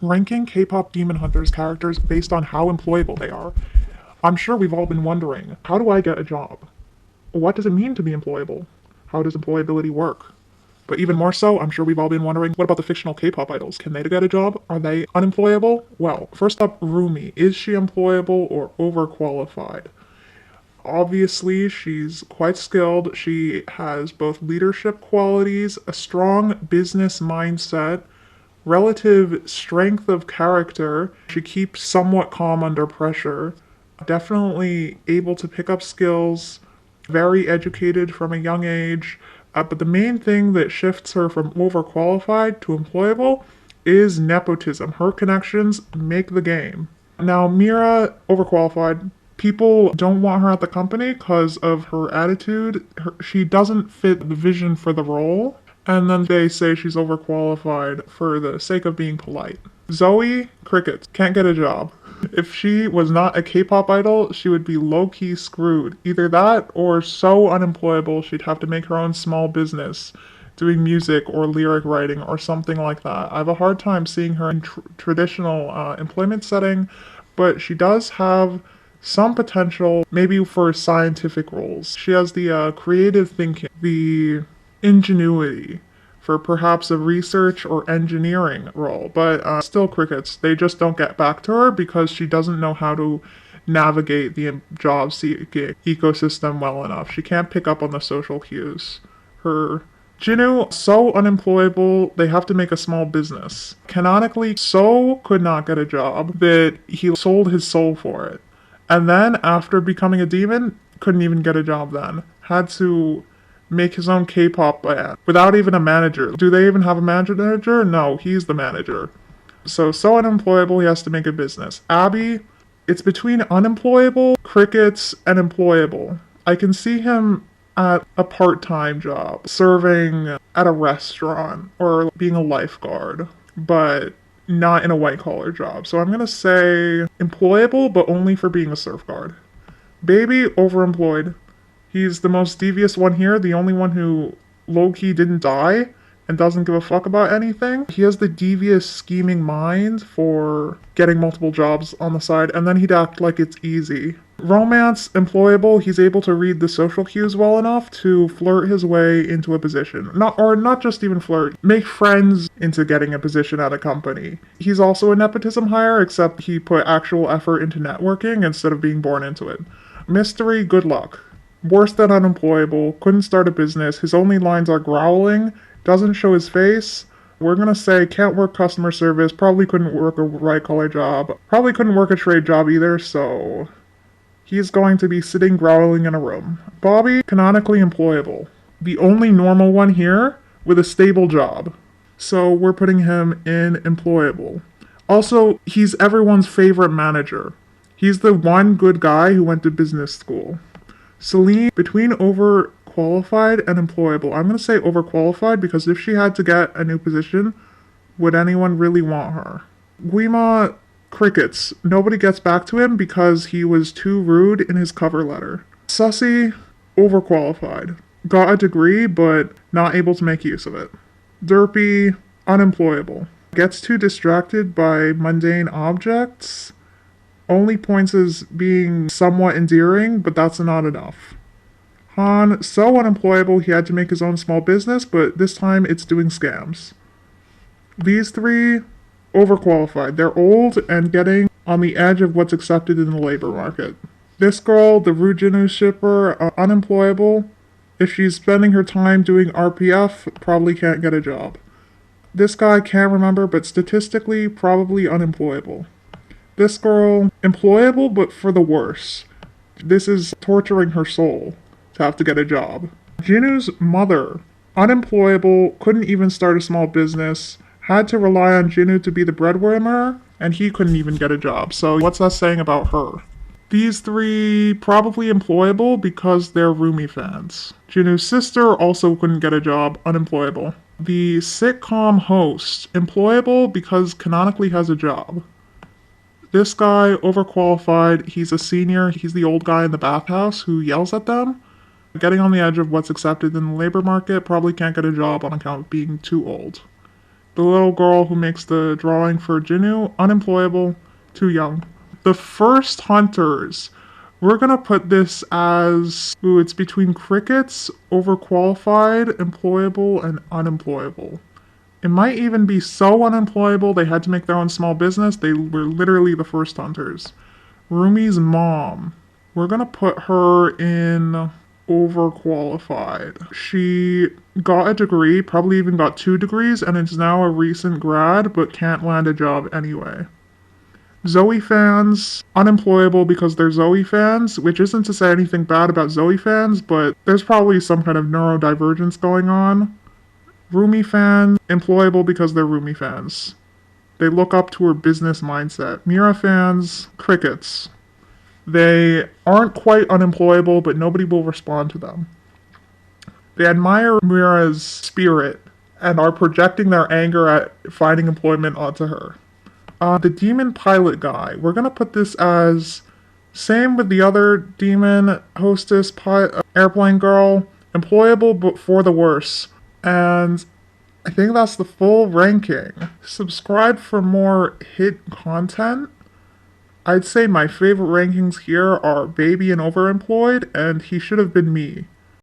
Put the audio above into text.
ranking K-pop Demon Hunters characters based on how employable they are. I'm sure we've all been wondering, how do I get a job? What does it mean to be employable? How does employability work? But even more so, I'm sure we've all been wondering, what about the fictional K-pop idols? Can they get a job? Are they unemployable? Well, first up, Rumi. Is she employable or overqualified? Obviously, she's quite skilled. She has both leadership qualities, a strong business mindset, relative strength of character. She keeps somewhat calm under pressure. Definitely able to pick up skills, very educated from a young age. But the main thing that shifts her from overqualified to employable is nepotism. Her connections make the game. Now, Mira, overqualified. People don't want her at the company because of her attitude. She doesn't fit the vision for the role. And then they say she's overqualified for the sake of being polite. Zoe, crickets, can't get a job. If she was not a K-pop idol, she would be low-key screwed. Either that or so unemployable she'd have to make her own small business, doing music or lyric writing or something like that. I have a hard time seeing her in traditional employment setting, but she does have some potential maybe for scientific roles. She has the creative thinking, the ingenuity for perhaps a research or engineering role, but still crickets. They just don't get back to her because she doesn't know how to navigate the job seeking ecosystem well enough. She can't pick up on the social cues. Her Jinu, so unemployable, they have to make a small business. Canonically, So could not get a job, that he sold his soul for it. And then, after becoming a demon, couldn't even get a job then. Had to make his own K-pop band without even a manager. Do they even have a manager? No, he's the manager. So unemployable, he has to make a business. Abby, it's between unemployable, crickets, and employable. I can see him at a part-time job, serving at a restaurant or being a lifeguard, but not in a white-collar job. So I'm gonna say employable, but only for being a surf guard. Baby, overemployed. He's the most devious one here, the only one who low-key didn't die and doesn't give a fuck about anything. He has the devious, scheming mind for getting multiple jobs on the side, and then he'd act like it's easy. Romance, employable, he's able to read the social cues well enough to flirt his way into a position. Not just even flirt, make friends into getting a position at a company. He's also a nepotism hire, except he put actual effort into networking instead of being born into it. Mystery, good luck. Worse than unemployable, couldn't start a business, his only lines are growling, doesn't show his face. We're gonna say can't work customer service, probably couldn't work a white-collar job, probably couldn't work a trade job either, so he's going to be sitting growling in a room. Bobby, canonically employable. The only normal one here with a stable job. So we're putting him in employable. Also, he's everyone's favorite manager. He's the one good guy who went to business school. Celine, between overqualified and employable. I'm going to say overqualified because if she had to get a new position, would anyone really want her? Guima, crickets. Nobody gets back to him because he was too rude in his cover letter. Sussy, overqualified. Got a degree, but not able to make use of it. Derpy, unemployable. Gets too distracted by mundane objects. Only points as being somewhat endearing, but that's not enough. Han, so unemployable he had to make his own small business, but this time it's doing scams. These three, overqualified. They're old and getting on the edge of what's accepted in the labor market. This girl, the Rujinu shipper, unemployable. If she's spending her time doing RPF, probably can't get a job. This guy can't remember, but statistically, probably unemployable. This girl, employable, but for the worse. This is torturing her soul to have to get a job. Jinu's mother, unemployable, couldn't even start a small business, had to rely on Jinu to be the breadwinner, and he couldn't even get a job. So what's that saying about her? These three, probably employable because they're Rumi fans. Jinu's sister also couldn't get a job, unemployable. The sitcom host, employable because canonically has a job. This guy, overqualified, he's a senior, he's the old guy in the bathhouse who yells at them. Getting on the edge of what's accepted in the labor market, probably can't get a job on account of being too old. The little girl who makes the drawing for Jinu, unemployable, too young. The first hunters, we're gonna put this as, ooh, it's between crickets, overqualified, employable, and unemployable. It might even be so unemployable they had to make their own small business. They were literally the first hunters. Rumi's mom, we're gonna put her in overqualified. She got a degree, probably even got 2 degrees, and is now a recent grad, but can't land a job anyway. Zoe fans, unemployable because they're Zoe fans, which isn't to say anything bad about Zoe fans, but there's probably some kind of neurodivergence going on. Rumi fans, employable because they're Rumi fans. They look up to her business mindset. Mira fans, crickets. They aren't quite unemployable, but nobody will respond to them. They admire Mira's spirit and are projecting their anger at finding employment onto her. The demon pilot guy, we're gonna put this as same with the other demon hostess airplane girl, employable but for the worse. And I think that's the full ranking. Subscribe for more hit content. I'd say my favorite rankings here are Baby and Overemployed, and He Should Have Been Me.